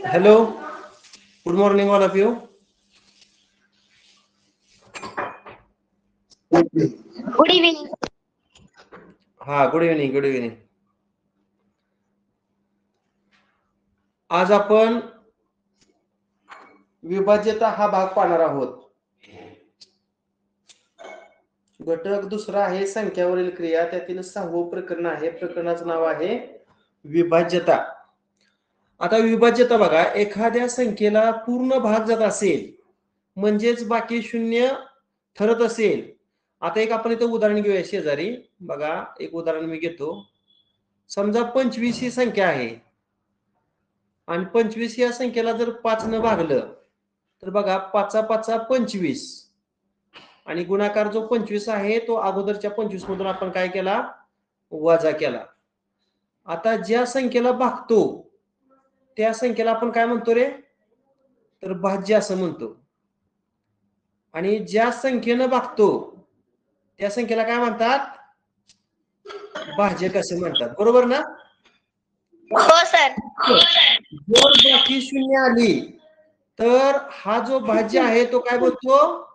Hello, good morning all of you. Good evening. Good evening, good evening. आज आपण विभाज्यता हा भाग पाहणार आहोत. घटक दुसरा आहे संख्यावरील क्रिया. त्यातील 6वं प्रकरण आहे. प्रकरणाचं नाव आहे विभाज्यता. आता विभाज्यता बघा, एखाद्या संख्येला पूर्ण भाग जात असेल म्हणजेच बाकी शून्य ठरत असेल. आता एक आपण इथं उदाहरण घेऊया शेजारी. बघा, एक उदाहरण मी घेतो. समजा 25 ही संख्या आहे आणि 25 या संख्येला जर 5 न भागलं तर बघा 5 5 25 आणि गुणाकार जो 25 आहे तो अगोदरच्या 25 मधून आपण काय केला, वजा केला. आता ज्या संख्येला भागतो त्या संख्येला आपण काय म्हणतो रे, तर भाज्य असं म्हणतो. आणि ज्या संख्येनं भागतो त्या संख्येला काय म्हणतात, भाजक असं म्हणतात. बरोबर ना? हो सर. जर बाकी शून्य आली तर हा जो भाज्य आहे तो काय बोलतो,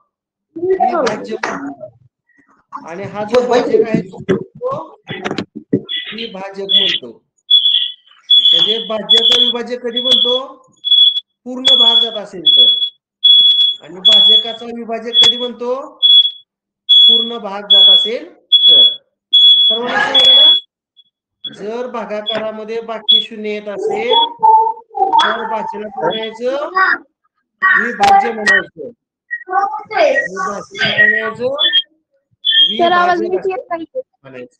विभाज्य म्हणतो. आणि हा जो भाजक आहे तो विभाजक म्हणतो. म्हणजे भाज्याचा विभाजक कधी बनतो, पूर्ण भाग जात असेल तर. आणि भाजकाचा विभाजक कधी बनतो, पूर्ण भाग जात असेल तर. सर्वांना समजलं ना? जर भागाकारामध्ये बाकी शून्य येत असेल तर भाज्याला म्हणायचं विभाज्य म्हणायचं. विभाजक म्हणायचं.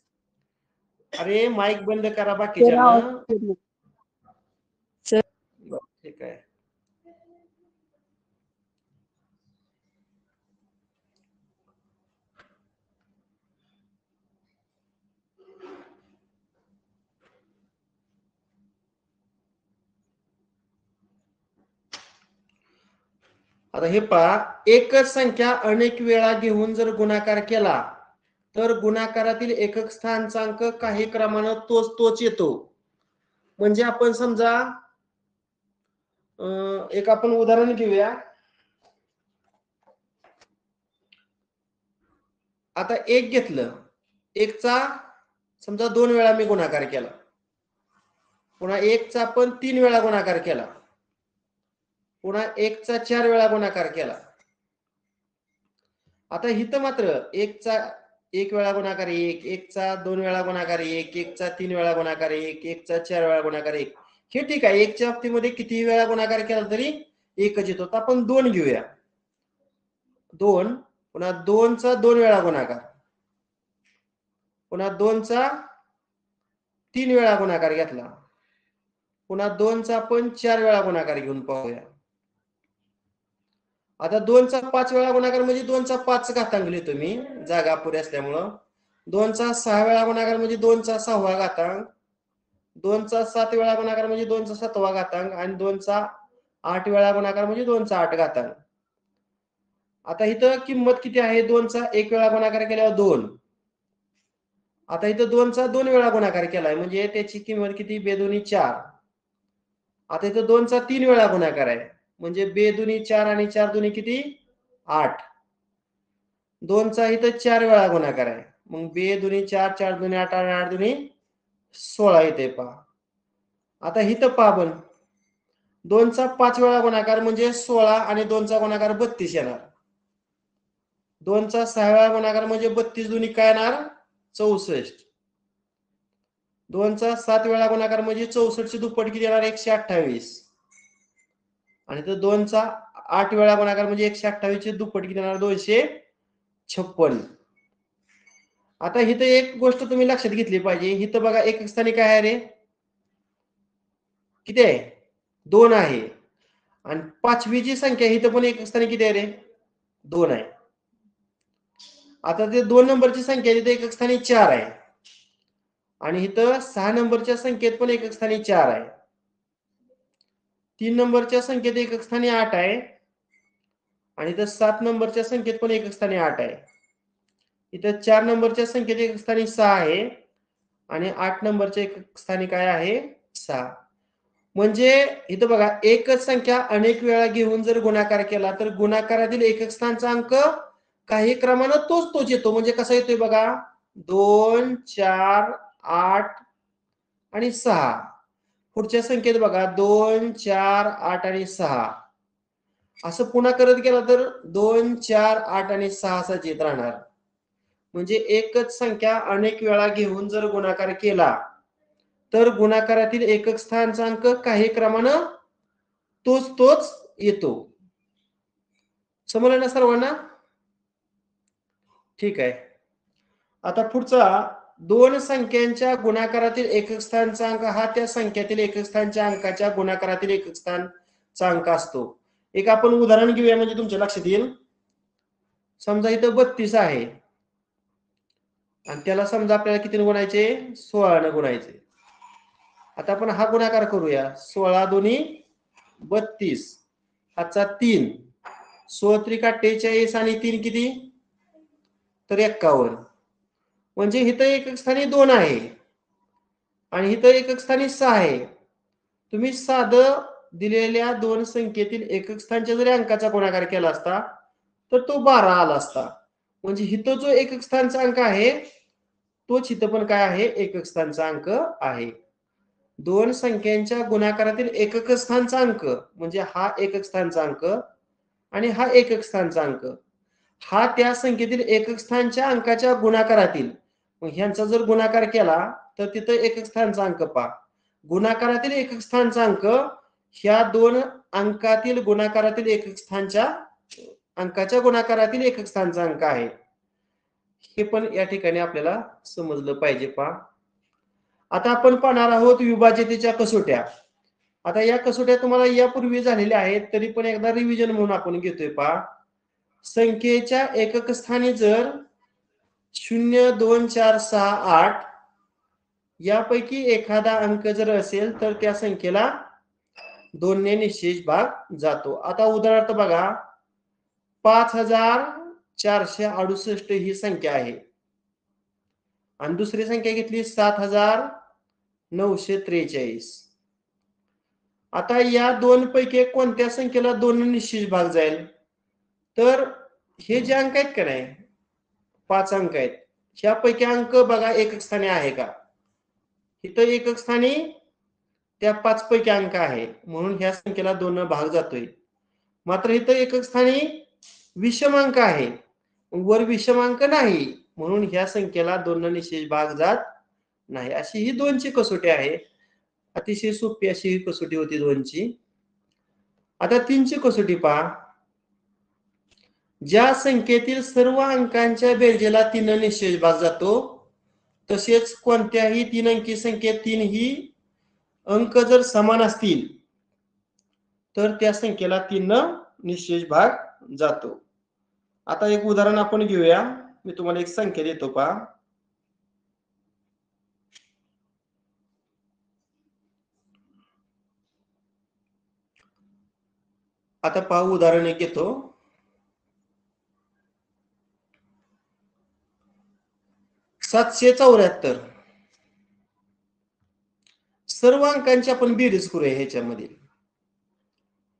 अरे माईक बंद करा बाकीच्या. ठीक आहे. आता हे पहा, एकच संख्या अनेक वेळा घेऊन जर गुणाकार केला तर गुणाकारातील एकक स्थानांक काही क्रमाने तोच येतो. म्हणजे आपण समजा एक आपण उदाहरण घेऊया. आता एक घेतलं, एकचा समजा 2 वेळा मी गुणाकार केला, पुन्हा एकचा पण 3 वेळा गुणाकार केला, पुन्हा एकचा 4 वेळा गुणाकार केला. आता इथं मात्र एकचा 1 वेळा गुणाकार 1, एकचा 2 वेळा गुणाकार 1, एकचा 3 वेळा गुणाकार 1, एकचा 4 वेळा गुणाकार 1. हे ठीक आहे, एकच्या बाबतीमध्ये किती वेळा गुणाकार केला तरी एकच येतो. तर आपण 2 घेऊया. 2, पुन्हा 2चा 2 वेळा गुणाकार, पुन्हा 2चा 3 वेळा गुणाकार घेतला, पुन्हा 2चा पण 4 वेळा गुणाकार घेऊन पाहूया. आता 2चा 5 वेळा गुणाकार म्हणजे 2चा 5 घातांक लिहितो मी, जागा अपुरी असल्यामुळं. 2चा 6 वेळा गुणाकार म्हणजे 2चा 6वा घातांक, 2चा 7 वेळा गुणाकार म्हणजे 2चा 7वा घातांक आणि 2चा 8 वेळा गुणाकार म्हणजे 2चा 8 घातांक. आता इथं किंमत किती आहे, 2चा 1 वेळा गुणाकार केल्यावर 2. आता इथं 2चा 2 वेळा गुणाकार केलाय म्हणजे त्याची किंमत किती, बेदोनी 4. आता इथं 2चा 3 वेळा गुणाकार आहे म्हणजे बेदोनी 4 आणि 4 दोन्ही किती, 8. 2चा इथं 4 वेळा गुणाकार आहे, मग बेदोनी 4, 4 दोन्ही 8 आणि 8 दोन्ही 16 येते. पहा आता इथं पहा आपण, 2चा 5 वेळा गुणाकार म्हणजे 16 आणि 2चा गुणाकार 32 येणार. 2चा 6 वेळा गुणाकार म्हणजे 32 दोन्ही काय येणार, 64. 2चा 7 वेळा गुणाकार म्हणजे 64 ची दुप्पट किती येणार, 128. आणि तर 2चा 8 वेळा गुणाकार म्हणजे 128 ची दुप्पट किती येणार, 256. आता इथं एक गोष्ट तुम्ही लक्षात घेतली पाहिजे. इथं बघा एकक स्थानी काय आहे रे, किती आहे, 2 आहे. आणि 5वी जी संख्या इथं पण एकक स्थानी किती आहे रे, 2 आहे. आता ते 2 नंबरची संख्या तिथे एकक स्थानी 4 आहे आणि इथं 6 नंबरच्या संख्येत पण एकक स्थानी 4 आहे. 3 नंबरच्या संख्येत एकक स्थानी 8 आहे आणि इथं 7 नंबरच्या संख्येत पण एकक स्थानी 8 आहे. इथं 4 नंबरच्या संख्येत एकक स्थानी 6 आहे आणि 8 नंबरच्या एकक स्थानी काय आहे 6. म्हणजे इथं बघा एकच संख्या अनेक वेळा घेऊन जर गुणाकार केला तर गुणाकारातील एकक स्थानचा अंक काही क्रमानं तोच येतो. म्हणजे कसा येतोय बघा 2, 4, 8 आणि 6. पुढच्या संख्येत बघा 2, 4, 8 आणि 6. असं पुन्हा करत गेला तर 2, 4, 8 आणि 6 असाच येत राहणार. म्हणजे एकच संख्या अनेक वेळा घेऊन जर गुणाकार केला तर गुणाकारातील एकक स्थानचा अंक काही क्रमानं तोच येतो. समजलं ना सर्वांना? ठीक आहे. आता पुढचा दोन संख्यांच्या गुणाकारातील एकक स्थानचा अंक हा त्या संख्यातील एकक स्थानच्या अंकाच्या गुणाकारातील एकक स्थानचा अंक असतो. एक आपण उदाहरण घेऊया म्हणजे तुमच्या लक्षात येईल. समजा इथं 32 आहे आणि त्याला समजा आपल्याला कितीने गुणायचे 16 ने गुणायचे. आता आपण हा गुणाकार करूया 16 दोन्ही 32 हाचा 3 16 त्रिक 48 आणि 3 किती तर 51. म्हणजे इथं एकक स्थानी 2 आहे आणि इथं एकक स्थानी 6 आहे. तुम्ही साधं दिलेल्या दोन संख्येतील एकक स्थानच्या जरी अंकाचा गुणाकार केला असता तर तो 12 आला असता. म्हणजे इथं जो एकक स्थानचा अंक आहे तोच इथं पण काय आहे एकक स्थानचा अंक आहे. दोन संख्यांच्या गुणाकारातील एकक स्थानचा अंक म्हणजे हा एकक स्थानचा अंक आणि हा एकक स्थानचा अंक हा त्या संख्येतील एकक स्थानच्या अंकाच्या गुणाकारातील. मग ह्यांचा जर गुणाकार केला तर तिथं एकक स्थानचा अंक पहा. गुणाकारातील एकक स्थानचा अंक ह्या दोन अंकातील गुणाकारातील एकक स्थानच्या अंकाच्या गुणाकारातील एकक स्थानचा अंक आहे. हे पण या ठिकाणी आपल्याला समजलं पाहिजे पहा. आता आपण पाहणार आहोत विभाज्यतेच्या कसोट्या. आता या कसोट्या तुम्हाला यापूर्वी झालेल्या आहेत तरी पण एकदा रिव्हिजन म्हणून आपण घेतोय पहा. संख्येच्या एकक स्थानी जर 0, 2, 4, 6, 8 यापैकी एखादा अंक जर असेल तर त्या संख्येला 2 ने निश्चेष भाग जातो. आता उदाहरणार्थ बघा 5468 ही संख्या आहे आणि दुसरी संख्या घेतली 7943. आता या दोन पैकी कोणत्या संख्येला 2 ने निश्चेष भाग जाईल तर हे जे अंक आहेत का नाही 5 अंक आहेत ह्यापैकी अंक बघा एकक स्थानी आहे का इथं एकक स्थानी त्या 5 पैकी अंक आहे म्हणून ह्या संख्येला 2 ने भाग जातोय. मात्र इथं एकक स्थानी विषमांक आहे वर विषमांक नाही म्हणून ह्या संख्येला 2 ने निश्चेष भाग जात नाही. अशी ही 2 ची कसोटी आहे. अतिशय सोपी अशी ही कसोटी होती 2 ची. आता 3 ची कसोटी पहा. ज्या संख्येतील सर्व अंकांच्या बेरजेला 3 ने निश्चेष भाग जातो तसेच कोणत्याही 3 अंकी संख्येत तीनही अंक जर समान असतील तर त्या संख्येला 3 ने निश्चेष भाग जातो. आता एक उदाहरण आपण घेऊया. मी तुम्हाला एक संख्या देतो पहा. आता पहा उदाहरण एक घेतो. 774 सर्व अंकांची आपण बेरीज करूया ह्याच्यामध्ये.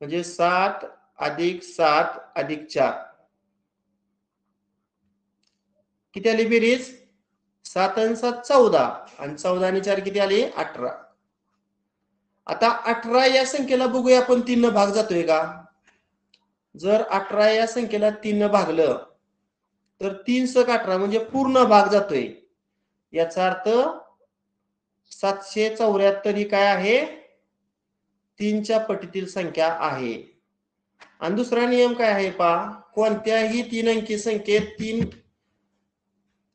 म्हणजे 7 + 7 + 4 किती आली बेरीज 7 आणि 7 14 आणि 14 आणि 4 किती आले 18. आता 18 या संख्येला बघूया आपण 3 ने भाग जातोय का. जर 18 या संख्येला 3 ने भागलं तर 3 + 18 म्हणजे पूर्ण भाग जातोय. याचा अर्थ 774 ही काय आहे 3 च्या पटीतील संख्या आहे. आणि दुसरा नियम काय आहे पहा कोणत्याही 3 अंकी संख्येत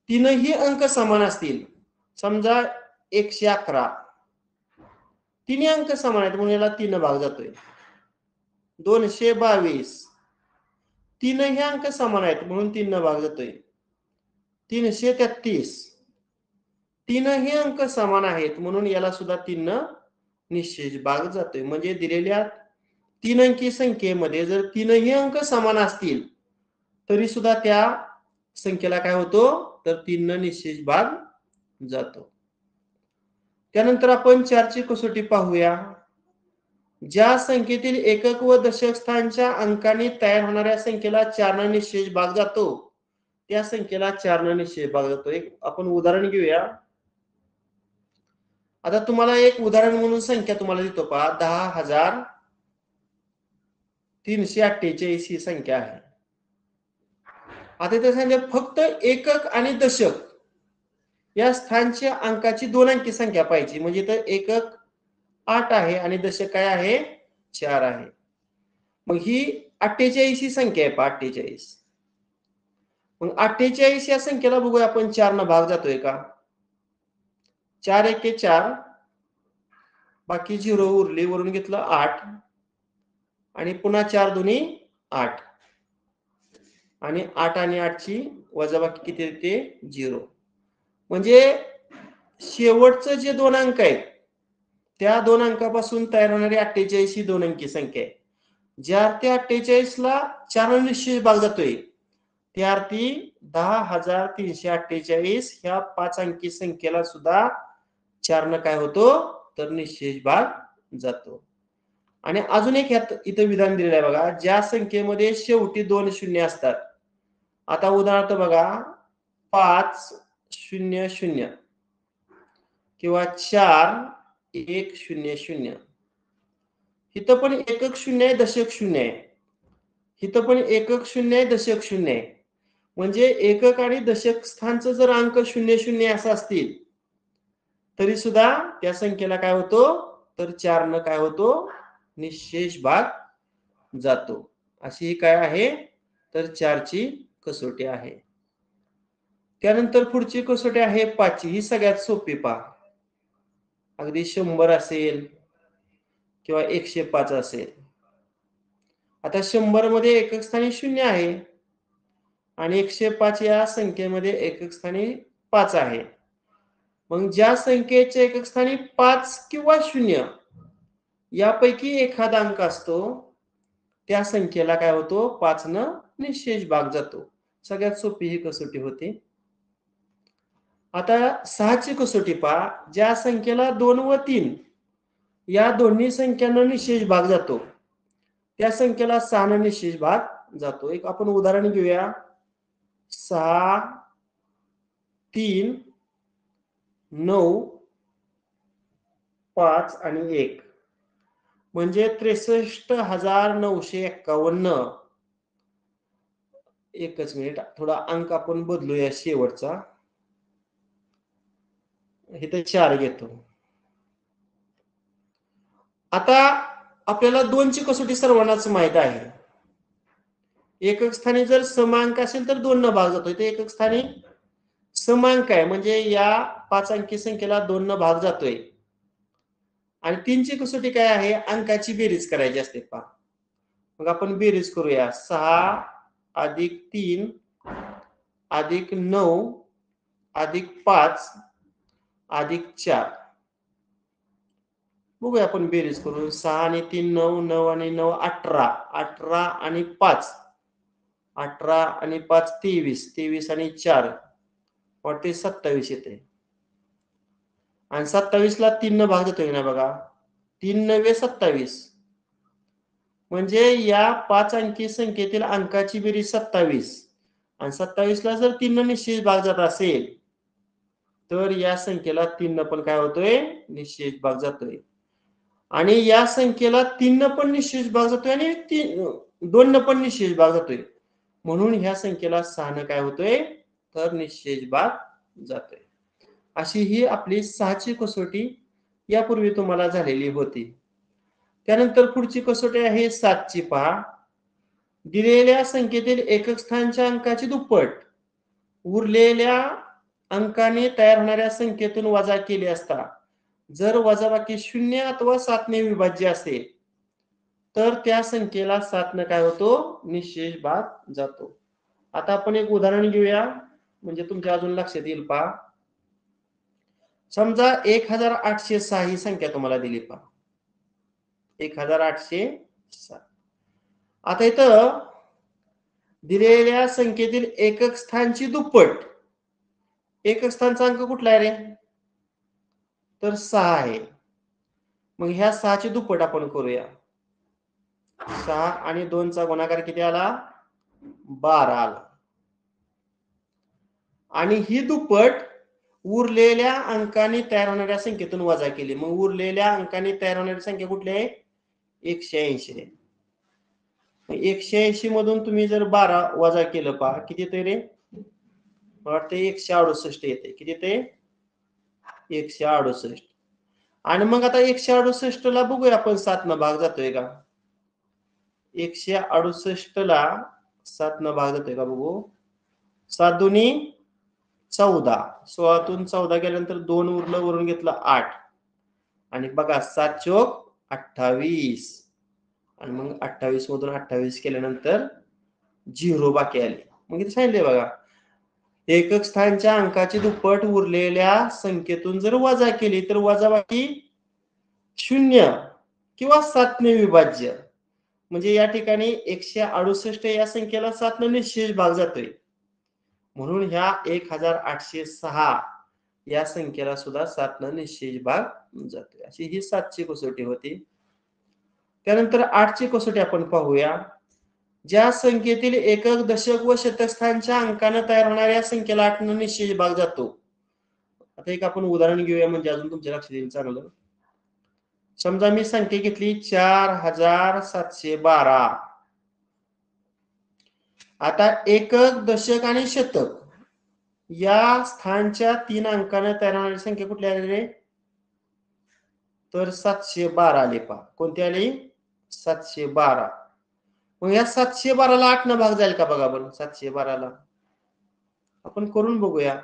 तीनही अंक समान असतील. समजा 111 तिन्ही अंक समान आहेत म्हणून याला 3 ने भाग जातोय. 222 तीनही अंक समान आहेत म्हणून 3 ने भाग जातोय. 333 तीनही अंक समान आहेत म्हणून याला सुद्धा 3 ने निश्चेष भाग जातोय. म्हणजे दिलेल्या 3 अंकी संख्येमध्ये जर तीनही अंक समान असतील तरी सुद्धा त्या संख्येला काय होतो तर 3 ने निश्चेष भाग जातो. त्यानंतर आपण 4ची कसोटी पाहूया. ज्या संख्येतील एकक व दशक स्थानच्या अंकाने तयार होणाऱ्या संख्येला 4 ने निश्चेष भाग जातो, त्या संख्येला 4 ने निश्चेष भाग जातो. एक आपण उदाहरण घेऊया. आता तुम्हाला एक उदाहरण म्हणून संख्या तुम्हाला देतो पहा. 10,348 ही संख्या आहे. आता इथे सांगितलं फक्त एकक आणि दशक या स्थानच्या अंकाची 2 अंकी संख्या पाहिजे. म्हणजे इथं एकक 8 आहे आणि दशक काय आहे 4 आहे. मग ही 48 ही संख्या आहे. 48. मग 48 या संख्येला बघूया आपण 4 न भाग जातोय का? 4 एके 4, बाकी 0 उरली, वरून घेतलं 8 आणि पुन्हा 4 दुनी 8 आणि 8 आणि 8 ची वजाबाकी किती येते 0. म्हणजे शेवटचं जे 2 अंक आहेत त्या 2 अंकापासून तयार होणारी 48 ही 2 अंकी संख्या आहे. ज्या अर्थी 48 ला 4 ने निश्चेष भाग जातोय त्या अर्थी 10,348 ह्या 5 अंकी संख्येला सुद्धा 4 न काय होतो तर निश्चेष भाग जातो. आणि अजून एक इथं विधान दिलेलं आहे बघा. ज्या संख्येमध्ये शेवटी 2 शून्य असतात. आता उदाहरणार्थ बघा 500 किंवा 4100. इथं पण एकक 0 आहे, दशक 0 आहे. इथं पण एकक 0 आहे, दशक 0 आहे. म्हणजे एकक आणि दशक स्थानचं जर अंक 00 असं असतील तरी सुद्धा त्या संख्येला काय होतो तर 4 न काय होतो निश्चेष भाग जातो. अशी ही काय आहे तर 4ची कसोटी आहे. त्यानंतर पुढची कसोटी आहे 5ची. ही सगळ्यात सोपी पहा. अगदी 100 असेल किंवा 105 असेल. आता 100 मध्ये एकक स्थानी 0 आहे आणि 105 या संख्येमध्ये एकक स्थानी 5 आहे. मग ज्या संख्येच्या एकक स्थानी 5 किंवा 0 यापैकी एखादा अंक असतो त्या संख्येला काय होतो 5 न निश्चेष भाग जातो. सगळ्यात सोपी ही कसोटी होती. आता 6ची कसोटी पहा. ज्या संख्येला 2 व 3 या दोन्ही संख्यांना निश्चेष भाग जातो त्या संख्येला 6 न निश्चेष भाग जातो. एक आपण उदाहरण घेऊया. 6, 3, 9, 5 आणि 1 म्हणजे 63,951. एकच मिनिट, थोडा अंक आपण बदलूया शेवटचा. इथे 4 घेतो. आता आपल्याला 2ची कसोटी सर्वांनाच माहित आहे. एकक स्थानी जर समांक असेल तर 2 न भाग जातो. इथे एकक स्थानी समांक आहे म्हणजे या 5 अंकी संख्येला 2 न भाग जातोय. आणि 3ची कसोटी काय आहे अंकाची बेरीज करायची असते पहा. मग आपण बेरीज करूया. 6 अधिक 3 अधिक 9 अधिक 5 अधिक 4. बघूया आपण बेरीज करून. 6 आणि 3 9, 9 आणि 9 18, 18 आणि 5 18 आणि 5 23, 23 आणि 4 वाटते 27 येते. आणि 27 ला 3 न भाग देतोय ना बघा. 3 9 27. म्हणजे या 5 अंकी संख्येतील अंकाची बेरीज 27 आणि 27 ला जर 3 न निश्चेष भाग जात असेल तर या संख्येला 3 न पण काय होतोय निश्चेष भाग जातोय. आणि या संख्येला 3 न पण निश्चेष भाग जातोय आणि 2 न पण निश्चेष भाग जातोय. म्हणून ह्या संख्येला 6 न काय होतोय तर निश्चेष भाग जातोय. अशी ही आपली 6ची कसोटी यापूर्वी तुम्हाला झालेली होती. त्यानंतर पुढची कसोटी आहे 7ची पहा. दिलेल्या संख्येतील एकक स्थानच्या अंकाची दुप्पट उरलेल्या अंकाने तयार होणाऱ्या संख्येतून वजा केली असता जर वजाबाकी 0 अथवा 7 ने विभाज्य असेल तर त्या संख्येला 7 न काय होतो निश्चेष भाग जातो. आता आपण एक उदाहरण घेऊया म्हणजे तुमच्या अजून लक्षात येईल पहा. समजा 1806 ही संख्या तुम्हाला दिली पहा. 1806. आता इथं दिलेल्या संख्येतील एकक स्थानची दुप्पट. एकक स्थानचा अंक कुठला आहे रे तर 6 आहे. मग ह्या 6ची दुप्पट आपण करूया. 6 आणि 2चा गुणाकार किती आला? 12 आला. आणि ही दुप्पट उरलेल्या अंकाने तयार होणाऱ्या संख्येतून वजा केली. मग उरलेल्या अंकाने तयार होणारी संख्या कुठली आहे? 180 आहे. 180 मधून तुम्ही जर 12 वजा केलं पहा किती येते रे? मला वाटतं 168 येते. किती येते? 168. आणि मग आता 168 ला बघूया आपण 7 न भाग जातोय का? 168 ला 7 न भाग जातोय का बघू? 7 दुनी 14. 16तून 14 गेल्यानंतर 2 उरलं, वरून घेतलं 8. आणि बघा 7 चोक 28. आणि मग 28 मधून 28 केल्यानंतर 0 बाकी आले. मग इथे सांगितले बघा, एकक स्थानच्या अंकाची दुप्पट उरलेल्या संख्येतून जर वजा केली तर वजाबाकी 0 किंवा 7 ने विभाज्य. म्हणजे या ठिकाणी 168 या संख्येला 7 ने निश्चेष भाग जातोय. म्हणून ह्या 1806 या संख्येला सुद्धा 7 न निश्चेष भाग जातोय. अशी ही 7ची कसोटी होती. त्यानंतर 8ची कसोटी आपण पाहूया. ज्या संख्येतील एकक, दशक व शतक स्थानच्या अंकाने तयार होणाऱ्या संख्येला 8 न निश्चेष भाग जातो. आता एक आपण उदाहरण घेऊया म्हणजे अजून तुमच्या लक्षात येईल चांगलं. समजा मी संख्या घेतली 4712. आता एकक, दशक आणि शतक या स्थानच्या 3 अंकाने तयार होणारी संख्या कुठली आली रे? तर 712 आली पहा. कोणती आली? 712. मग या 712 ला 8 न भाग जाईल का बघा बरं? 712 ला आपण करून बघूया.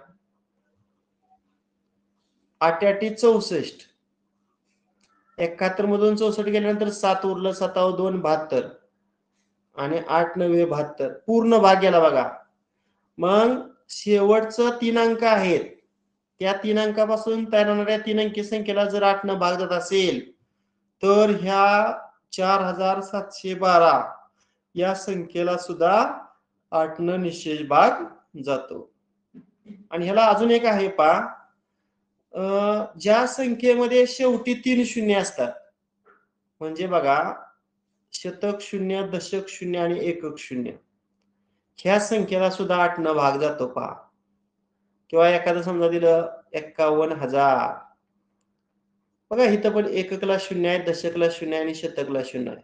8 8 64. 71 मधून 64 गेल्यानंतर 7 उरलं, 7 2 72. आणि 8 9 72. पूर्ण भाग गेला बघा. मग शेवटचं 3 अंक आहेत, त्या 3 अंकापासून तयार होणाऱ्या 3 अंकी संख्येला जर 8 न भाग जात असेल तर ह्या 4712 या संख्येला सुद्धा 8 न निश्चेष भाग जातो. आणि ह्याला अजून एक आहे पहा, ज्या संख्येमध्ये शेवटी 3 शून्य असतात, म्हणजे बघा शतक 0, दशक 0 आणि एकक 0, ह्या संख्येला सुद्धा 8 न भाग जातो पहा. किंवा एखादं समजा दिलं 51,000. बघा इथं पण एककला 0 आहे, दशकला 0 आणि शतकला 0 आहे.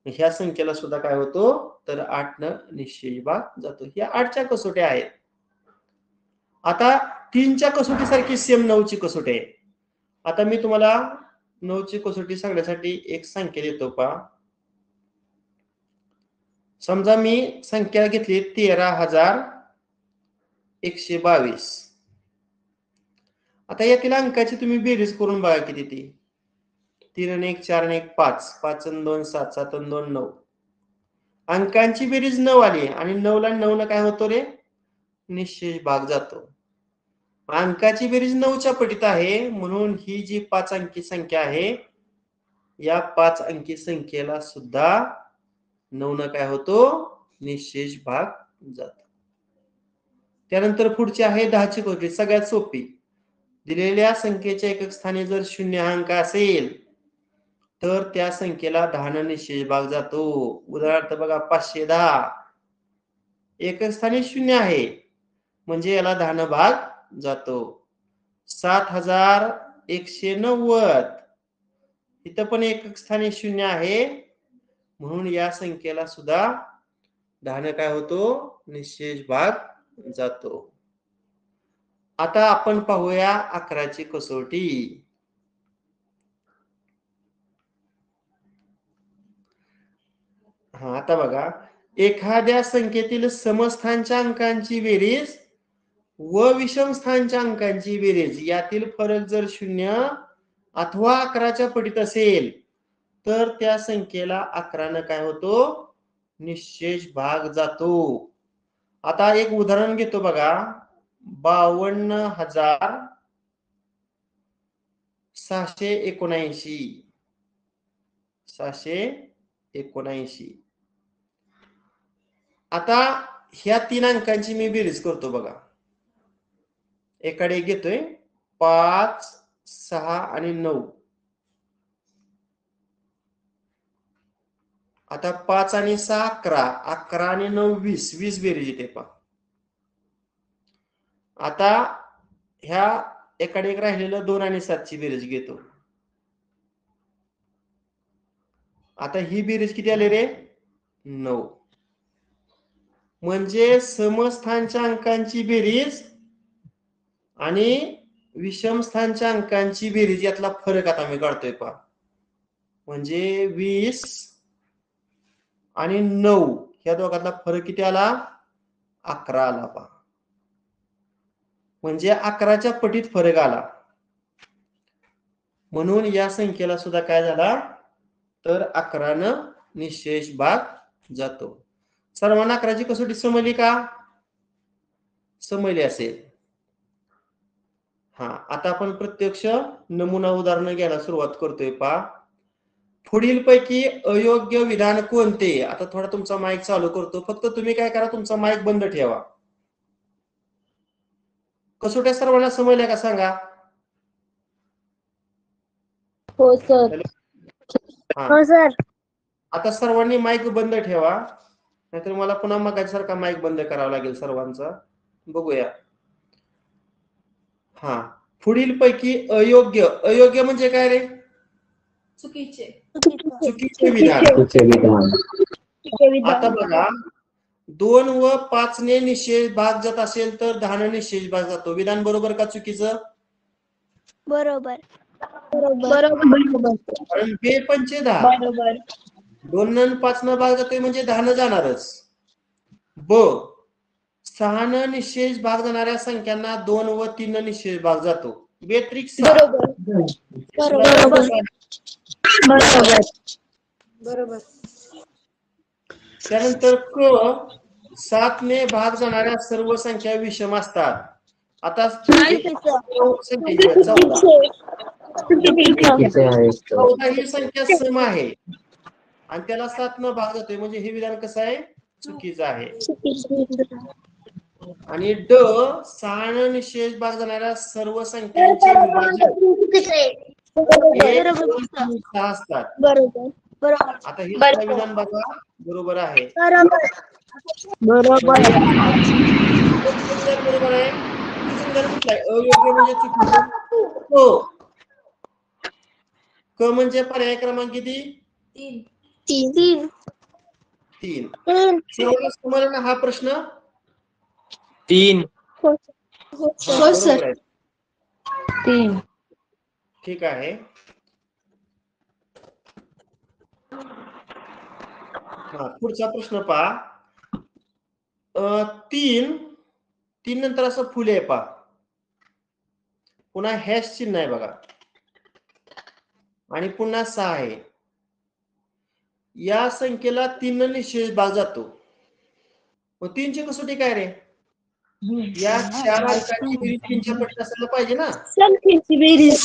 ह्या संख्येला सुद्धा काय होतो? तर 8 न निश्चेष भाग जातो. ह्या 8च्या कसोट्या आहेत. आता 3च्या कसोटीसारखी सेम 9ची कसोटी आहे. आता मी तुम्हाला 9ची कसोटी सांगण्यासाठी एक संख्या देतो पहा. समजा मी संख्या घेतली 13,122. आता यातील अंकाची तुम्ही बेरीज करून बघा किती ती. 3 आणि 1 4 आणि 1 5, 5 आणि 2 7, 7 आणि 2 9. अंकांची बेरीज 9 आली आणि 9 ला 9 न काय होतो रे? निश्चेष भाग जातो. अंकाची बेरीज 9च्या पटीत आहे, म्हणून ही जी 5 अंकी संख्या आहे, या 5 अंकी संख्येला सुद्धा 9 न काय होतो? निश्चेष भाग जातो. त्यानंतर पुढची आहे 10ची कसोटी, सगळ्यात सोपी. दिलेल्या संख्येच्या एकक स्थानी जर 0 हा अंक असेल तर त्या संख्येला 10 न निश्चेष भाग जातो. उदाहरणार्थ बघा 510. एकक स्थानी 0 आहे, म्हणजे याला 10 न भाग जातो. 7190. इथं पण एकक स्थानी 0 आहे, म्हणून या संख्येला सुद्धा 10 न काय होतो? निश्चेष भाग जातो. आता आपण पाहूया 11ची कसोटी. आता बघा, एखाद्या संख्येतील समस्थानच्या अंकांची बेरीज व विषम स्थानच्या अंकांची बेरीज यातील फरक जर 0 अथवा 11च्या पटीत असेल तर त्या संख्येला 11 न काय होतो? निश्चेष भाग जातो. आता एक उदाहरण घेतो बघा. 52,679. 679. आता ह्या 3 अंकांची मी बेरीज करतो बघा. एकडे घेतोय 5 6 आणि 9. आता 5 आणि 6 11, 11 आणि 9 20, 20 बेरीज येते पहा. आता ह्या एकाडे एक राहिलेलं 2 आणि 7 ची बेरीज घेतो. आता ही बेरीज किती आली रे? 9. म्हणजे समस्थानच्या अंकांची बेरीज आणि विषम स्थानच्या अंकांची बेरीज यातला फरक आता मी काढतोय पहा. म्हणजे 20 आणि 9 ह्या दोघांतला फरक किती आला? 11 आला पहा. म्हणजे 11च्या पटीत फरक आला. म्हणून या संख्येला सुद्धा काय झाला? तर 11नं निशेष भाग जातो. सर्वांना 11ची कसोटी समजली का? समजली असेल. हा, आता आपण प्रत्यक्ष नमुना उदाहरण घ्यायला सुरुवात करतोय पहा. पुढील पैकी अयोग्य विधान कोणते? आता थोडा तुमचा माईक चालू करतो. फक्त तुम्ही काय करा, तुमचा माईक बंद ठेवा. कसोट्या सर्वांना समजल्या का सांगा? हो सर. हॅलो. हा, हो सर. आता सर्वांनी माईक बंद ठेवा, नाहीतर मला पुन्हा मगासारखा माईक बंद करावा लागेल सर्वांचा. बघूया. हा, पुढील पैकी अयोग्य, अयोग्य म्हणजे काय रे? चुकीचे. चुकीचे विधान. आता बघा, 2 व 5 ने निषेध भाग जात असेल तर 10 ने निषेध भाग जातो. विधान बरोबर का चुकीचं? बरोबर. कारण बे पंचे 10. बरोबर. 2 न 5 न भाग जातोय म्हणजे 10 न जाणारच. ब 6 न निषेध भाग जाणाऱ्या संख्यांना 2 व 3 न निषेध भाग जातो. बेत्रिक 6. बरोबर. त्यानंतर क 7 ने भाग जाणाऱ्या सर्व संख्या विषम असतात. आता संख्या 14 ही संख्या सम आहे आणि त्याला 7 न भाग जातोय म्हणजे हे विधान कसं आहे? चुकीचं आहे. आणि ड 6 न निषेध भाग जाणाऱ्या सर्व संख्यांचे विभाजन हे 6 असतात. बरोबर. आता हे सुद्धा विधान बघा बरोबर आहे. बरोबर. बरोबर आहे. सुंदर कुठला आहे? अयोग्य म्हणजे चुकीचं. हो. क म्हणजे पर्याय क्रमांक किती? 3. 3. सर्वांना समजला ना हा प्रश्न? 3. हा, बरोबर आहे. 3. ठीक आहे. हा, पुढचा प्रश्न पहा. 3 नंतर असं फुले आहे पहा. पुन्हा हॅश चिन्ह आहे बघा आणि पुन्हा 6 आहे. या संख्येला 3 न निषेध भाग जातो. मग 3 ची कसोटी काय रे? या 4 अंकाची बेरीज 3च्या पटीत असायला पाहिजे ना? संख्येची बेरीज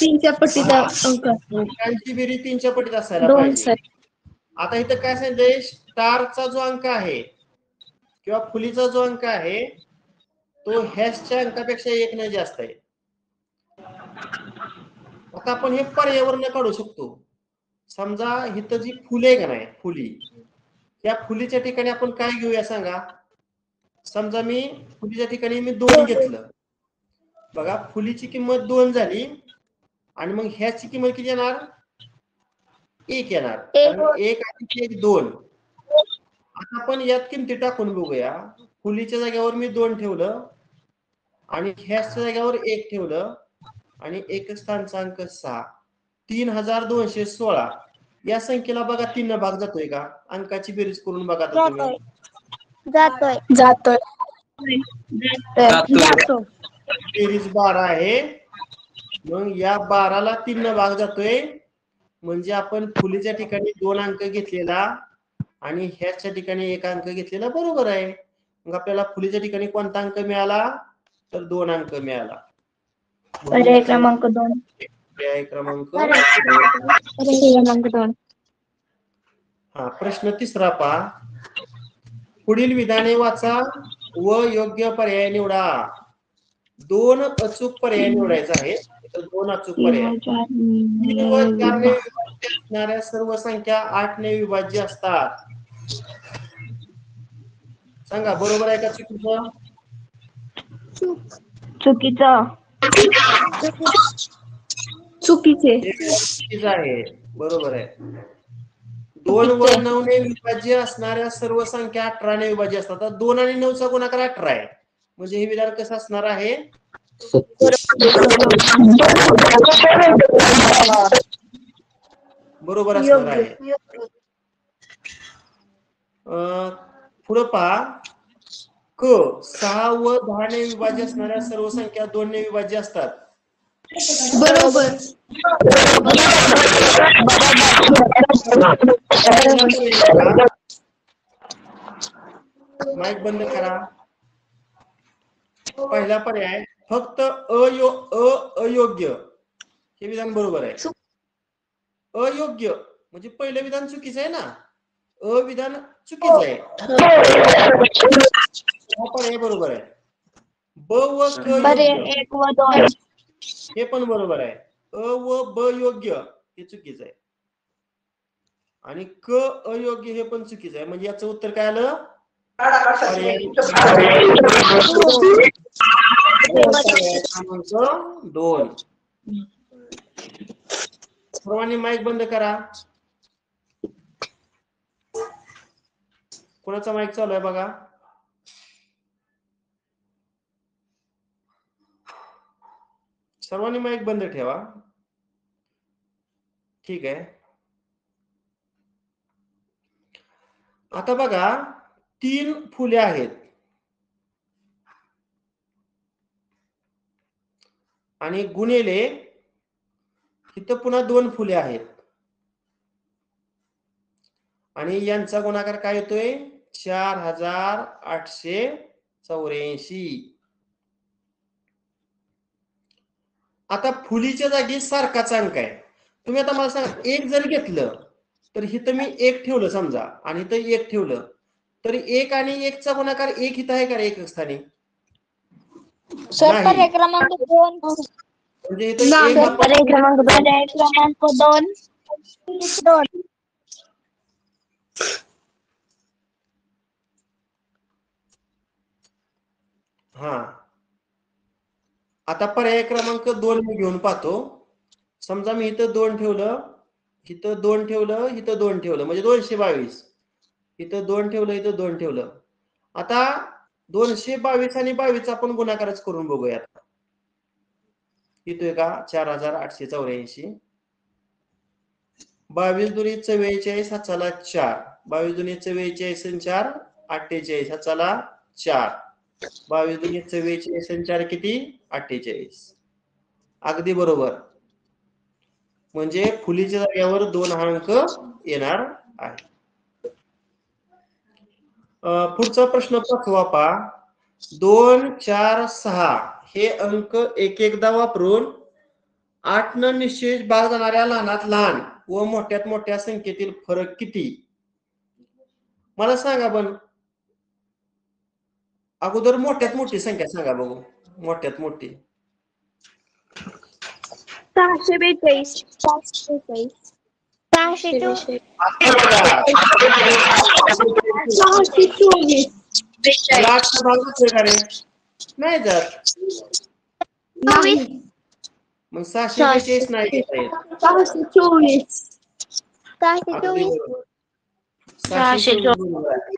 3च्या पटीचा अंक. अंकांची बेरीज 3च्या पटीत असायला 2 पाहिजे. सर. आता इथं काय सांगितलंय? स्टारचा जो अंक आहे किंवा फुलीचा जो अंक आहे तो हॅशच्या अंकापेक्षा 1 न जास्त आहे. आता आपण हे पर्यावरण काढू शकतो. समजा इथं जी फुले आहे का नाही, फुली, त्या फुलीच्या ठिकाणी आपण काय घेऊया सांगा? समजा मी फुलीच्या ठिकाणी मी 2 घेतलं. बघा, फुलीची किंमत 2 झाली आणि मग ह्याची किंमत किती येणार? 1 येणार. कारण 1 आणि 1 2. आता आपण यात किमती टाकून बघूया. फुलीच्या जागेवर मी 2 ठेवलं आणि ह्याच्या जागेवर 1 ठेवलं आणि एक स्थानचा अंक 6. 3216. या संख्येला बघा 3 न भाग जातोय का? अंकाची बेरीज करून बघा तर तुम्ही. जातोय. बेरीज 12 आहे. मग या 12ला 3 न भाग जातोय म्हणजे आपण फुलीच्या ठिकाणी 2 अंक घेतलेला आणि ह्याच्या ठिकाणी 1 अंक घेतलेला बरोबर आहे. मग आपल्याला फुलीच्या ठिकाणी कोणता अंक मिळाला? तर 2 अंक मिळाला. पर्याय क्रमांक 2. पर्याय क्रमांक 2. हा, प्रश्न तिसरा पहा. पुढील विधाने वाचा व योग्य पर्याय निवडा. 2 अचूक पर्याय निवडायचा आहे. तर 2 अचूक पर्याय. 3 व 4 ने विभाज्य असणाऱ्या सर्व संख्या 8 ने विभाज्य असतात. सांगा बरोबर आहे का चुकीचं? चुकीचं. चुकीचे. हे चुकीचं आहे. बरोबर आहे. 2 व 9 ने विभाज्य असणाऱ्या सर्व संख्या 18 ने विभाज्य असतात. तर 2 आणि 9 चा गुणाकार 18 आहे. म्हणजे हे विधान कसं असणार आहे? बरोबर असणार आहे. पुढे पहा, क 6 व 10 ने विभाज्य असणाऱ्या सर्व संख्या 2 ने विभाज्य असतात. बरोबर. माईक बंद करा. पहिला पर्याय फक्त अयोग्य हे विधान बरोबर आहे. अयोग्य म्हणजे पहिलं विधान चुकीचं आहे ना. विधान चुकीचं आहे. हा पर्याय बरोबर आहे. ब व क योग्य 1 व 2 हे पण बरोबर आहे. व ब योग्य हे चुकीचं आहे. आणि क अयोग्य हे पण चुकीचं आहे. म्हणजे याचं उत्तर काय आलं? पर्याय क्रमांक 2. सर्वांनी माईक बंद करा. कोणाचा माईक चालू आहे बघा. सर्वांनी माईक बंद ठेवा. ठीक आहे. आता बघा 3 फुले आहेत आणि गुणिले इथं पुन्हा 2 फुले आहेत आणि यांचा गुणाकार काय येतोय? 4884. आता फुलीच्या जागी सारखाच अंक आहे. तुम्ही आता मला सांगा, 1 जर घेतलं तर इथं मी 1 ठेवलं समजा आणि इथं 1 ठेवलं तर 1 आणि 1 चा गुणाकार 1 इथं आहे का रे एकच स्थानी? सर पर्याय क्रमांक 2. म्हणजे इथं 1 पर्याय क्रमांक 2. हा. आता पर्याय क्रमांक 2 मी घेऊन पाहतो. समजा मी इथं 2 ठेवलं, इथं 2 ठेवलं, इथं 2 ठेवलं म्हणजे 222. इथं 2 ठेवलं, इथं 2 ठेवलं. आता 222 आणि 22 आपण गुणाकारच करून बघूयात. येतोय का? 4884. 22 दुनी 44 हाचाला 4. 22 दुनी 44 आणि 4 48 हाचाला 4. 22 दुनी 44 आणि 4 किती? 48. अगदी बरोबर. म्हणजे फुलीच्या जागेवर 2 अंक येणार आहे. पुढचा प्रश्न 5वा पहा. 2, 4, 6 हे अंक एक एकदा वापरून 8 न निश्चित भाग जाणाऱ्या लहानात लहान व मोठ्यात मोठ्या संख्येतील फरक किती? मला सांगा पण. अगोदर मोठ्यात मोठी संख्या सांगा बघू. मोठ्यात मोठी 642. 624. भाग जातोय का रे? नाही जात. मग 642 नाही घेता येत. 624. अगदी बरोबर. 624 बरोबर आहे.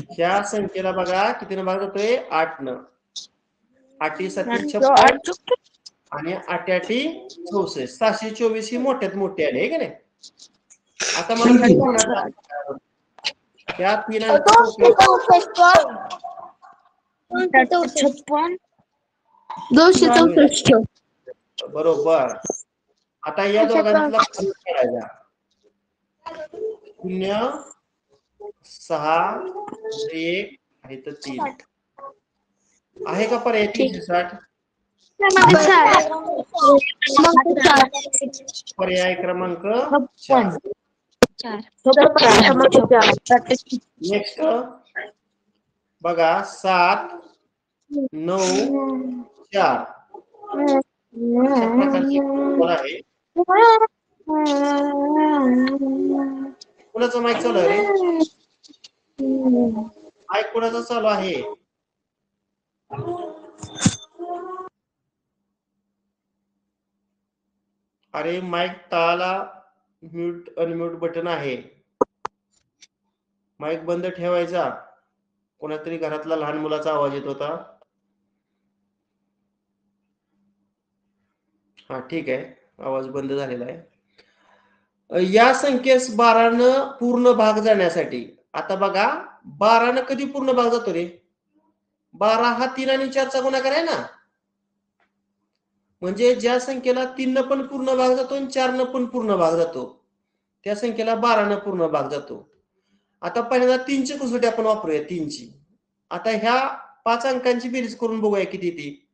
ह्या संख्येला बघा कितीनं भाग जातोय? 8 न. 8 7 56 आणि 8 8 64. 624 ही मोठ्यात मोठी आली आहे की नाही? आता मला काय सांगणार? या 3 अंकांपैकी 264. बरोबर. आता या दोघांतला फरक काढायचा. 0 6 1 आणि 3 आहे का पर्याय 360? पर्याय क्रमांक 4. नेक्स्ट बघा 7 9 4 अशा प्रकारची सिम्बॉल आहे. कुणाचं माईक चालू आहे रे? माईक कुणाचं चालू आहे? अरे माईक ताला म्यूट अनम्यूट बटन आहे. माईक बंद ठेवायचा. कोणातरी घरातला लहान मुलाचा आवाज येत होता. हा ठीक आहे, आवाज बंद झालेला आहे. या संख्येस 12 पूर्ण भाग जाण्यासाठी आता बघा 12 कधी पूर्ण भाग जातो रे? 12 हा 3 आणि 4चा गुणाकार आहे ना. म्हणजे ज्या संख्येला 3 पण पूर्ण भाग जातो आणि 4 पण पूर्ण भाग जातो त्या संख्येला 12 पूर्ण भाग जातो. आता पहिल्यांदा 3ची कसोटी आपण वापरूया. 3ची आता ह्या 5 अंकांची बेरीज करून बघूया किती ती.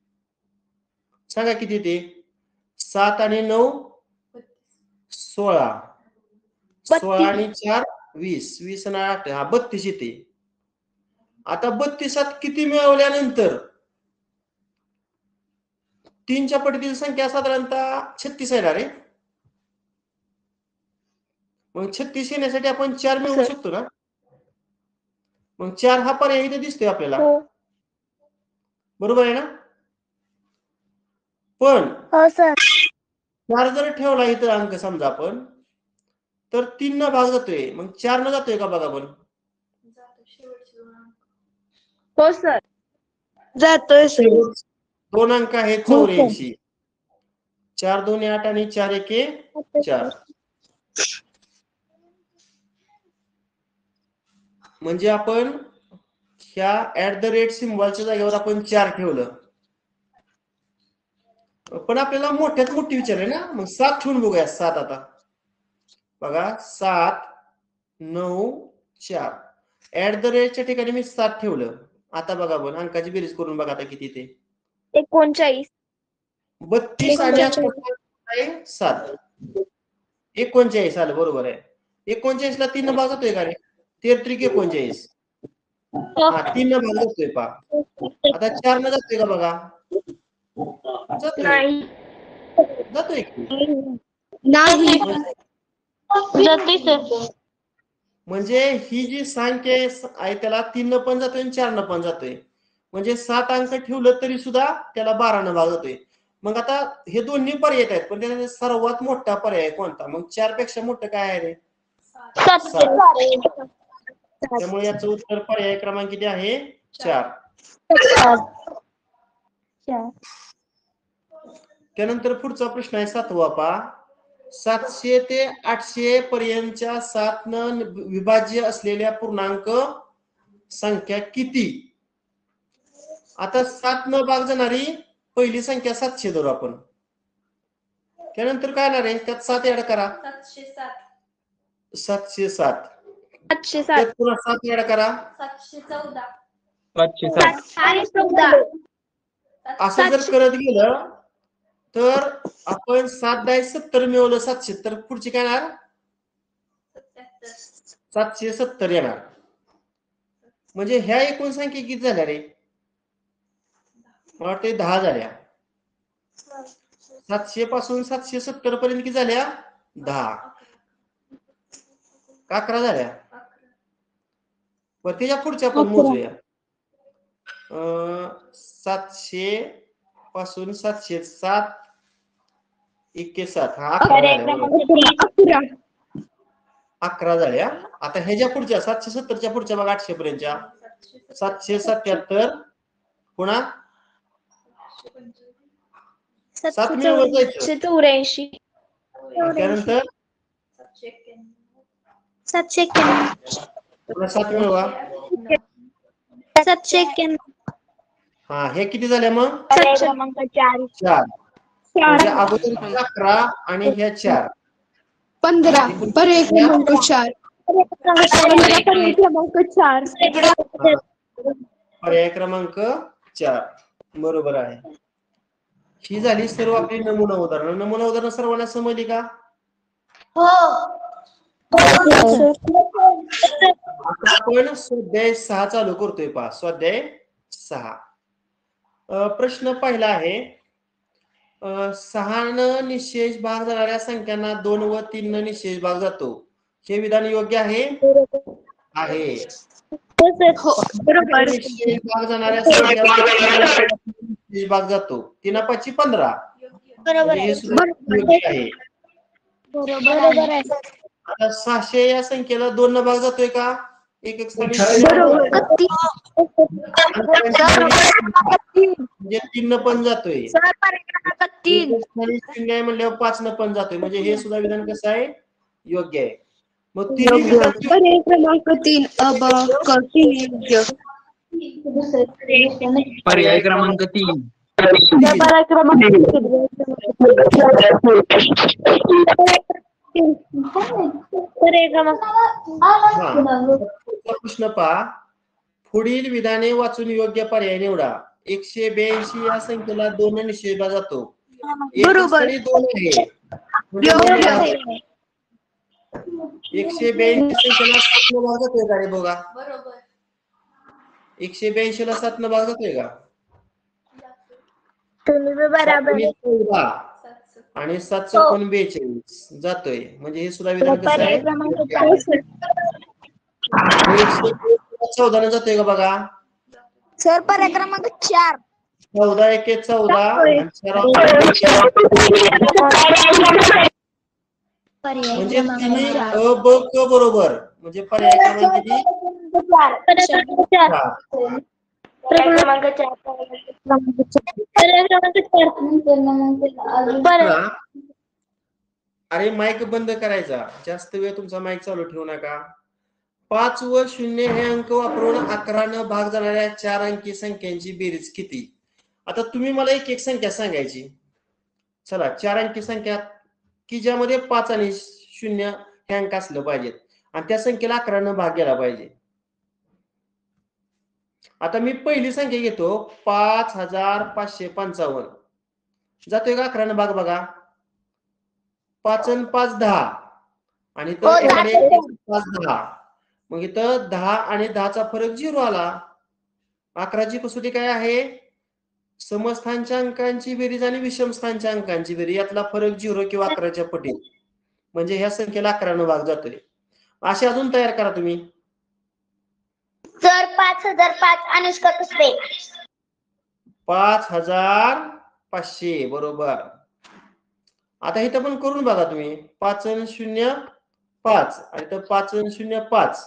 सांगा किती ते? 7 आणि 9 16, 16 आणि 4 20, 20 आणि 8 हा 32 येते. आता 32 किती मिळवल्यानंतर 3च्या पटीतील संख्या साधारणतः 36 येणार आहे. मग 36 येण्यासाठी आपण 4 मिळवू शकतो ना. मग 4 हा पर्याय इथे दिसतोय आपल्याला. बरोबर आहे ना. पण हो सर. 4 जर ठेवला इथं अंक समजा आपण तर 3 न भाग जातोय. मग 4 न जातोय का बघा पण. हो सर. जातोय सर. 2 अंक आहेत 84. 4 2 8 आणि 4 1 4. म्हणजे आपण ह्या @ सिम्बॉलच्या जागेवर आपण 4 ठेवलं. पण आपल्याला मोठ्यात मोठी विचारले ना. मग 7 ठेवून बघूया. 7 आता बघा 7 9 4 च्या ठिकाणी मी 7 ठेवलं. आता बघा पण अंकाची बेरीज करून बघा आता किती ते. 39. 32 आणि 7 39 आलं. बरोबर आहे. 39 ला 3 भाग जातोय का रे? 13 त्रिक 39. हा 3 न भाग जातोय पा. आता 4 न जातोय का बघा. जातोय. नाही. जातोय की. नाही. जातोय सर. म्हणजे ही जी संख्या आहे त्याला 3 न पण जातोय आणि 4 न पण जातोय. म्हणजे 7 अंक ठेवलं तरी सुद्धा त्याला 12 न भाग जातोय. मग आता हे दोन्ही पर्याय आहेत पण त्याचा सर्वात मोठा पर्याय कोणता? मग 4 पेक्षा मोठं काय आहे रे? 7. त्यामुळे याचं उत्तर पर्याय क्रमांक किती आहे? 4. त्यानंतर पुढचा प्रश्न आहे 7वा पहा. 700 ते 800 पर्यंतच्या 7 न विभाज्य असलेल्या पूर्णांक संख्या किती? आता 7 न भाग जाणारी पहिली संख्या 700 धरू आपण. त्यानंतर काय येणार आहे? त्यात 7 ऍड करा. 707. त्यात पुन्हा 7 ऍड करा. 714. असं जर करत गेलं तर आपण 7 × 70 मिळवलं 700 तर पुढची काय येणार? 770 येणार. म्हणजे ह्या एकूण संख्या किती झाल्या रे? मला वाटते 10 झाल्या. 700 पासून 770 पर्यंत किती झाल्या? 10. 11 झाल्या. पण त्याच्या पुढच्या आपण मोजूया. 700 पासून 707 1 हा 11 झाल्या. 11 झाल्या. आता ह्याच्या पुढच्या 770च्या पुढच्या बघा 800 पर्यंतच्या 777 पुन्हा 7 मिळवत जायचं. 784. त्यानंतर 791. पुन्हा 7 मिळवा. 791. हा हे किती झाल्या मग? क्रमांक 4. 4. म्हणजे अगोदर 11 आणि ह्या 4 15. पर्याय क्रमांक 4. क्रमांक 4. पर्याय क्रमांक 4 बरोबर आहे. ही झाली सर्व आपली नमुना उदाहरण. नमुना उदाहरण सर्वांना समजली का? आता आपण स्वाध्याय 6 चालू करतोय पहा. स्वाध्याय 6 प्रश्न पहिला आहे 6 न निशेष भाग जाणाऱ्या संख्यांना 2 व 3 न निशेष भाग जातो. हे विधान योग्य आहे? आहे. हो बरोबर. निशेष भाग जाणाऱ्या संख्यांना निशेष भाग जातो. 3 5 15. बरोबर म्हणजे हे आहे. सुद्धा योग्य आहे. बरोबर आहे. आता 600 या संख्येला 2 न भाग जातोय का? एक एक स्थानी बरोबर. म्हणजे 3 न पण जातोय. सर पर्याय क्रमांक 3. शून्य आहे म्हणल्यावर 5 न पण जातोय. म्हणजे हे सुद्धा विधान कसं आहे? योग्य आहे. मग तिन्ही विधान पर्याय क्रमांक 3 योग्य. पर्याय क्रमांक 3. पर्याय क्रमांक 3. पर्याय क्रमांक पुढचा प्रश्न पहा. पुढील विधाने वाचून योग्य पर्याय निवडा. 182 या संख्येला 2 न निशेष भाग जातो. बरोबर. 2 आहे. योग्य. 182 संख्येला 7 न भाग जातोय का रे बघा? 182 ला 7 न भाग जातोय का? तुम्ही बरोबर. 14 आणि 7 चौकोन 42 जातोय. म्हणजे हे सुद्धा विधान कसं आहे? पर्याय क्रमांक 4. 14 न जातोय का बघा? सर पर्याय क्रमांक 4. 14 1 14 आणि 4 म्हणजे तिन्ही अ ब क बरोबर. म्हणजे पर्याय क्रमांक किती? 4. पर्याय क्रमांक 4. पर्याय क्रमांक 4. अरे माईक बंद करायचा. जास्त वेळ तुमचा माईक चालू ठेवू नका. 5 व 0 हे अंक वापरून 11 न भाग जाणाऱ्या 4 अंकी संख्यांची बेरीज किती? आता तुम्ही मला एक एक संख्या सांगायची. चला 4 अंकी संख्या की ज्यामध्ये 5 आणि 0 हे अंक असलं पाहिजेत आणि त्या संख्येला 11 न भाग गेला पाहिजे. आता मी पहिली संख्या घेतो 5555. जातोय का 11 न भाग बघा? 5 आणि 5 10 आणि इथं एकडे 5 10. मग इथं 10 आणि 10चा फरक 0 आला. 11ची कसोटी काय आहे? समस्थानच्या अंकांची बेरीज आणि विषमस्थानच्या अंकांची बेरीज यातला फरक 0 किंवा 11च्या पटीत. म्हणजे ह्या संख्येला 11 न भाग जातोय. अशी अजून तयार करा तुम्ही. सर 5005 अनुष्का कसबे. 5500 बरोबर. आता इथं पण करून बघा तुम्ही. 5 आणि 0 5 आणि इथं 5 आणि 0 5.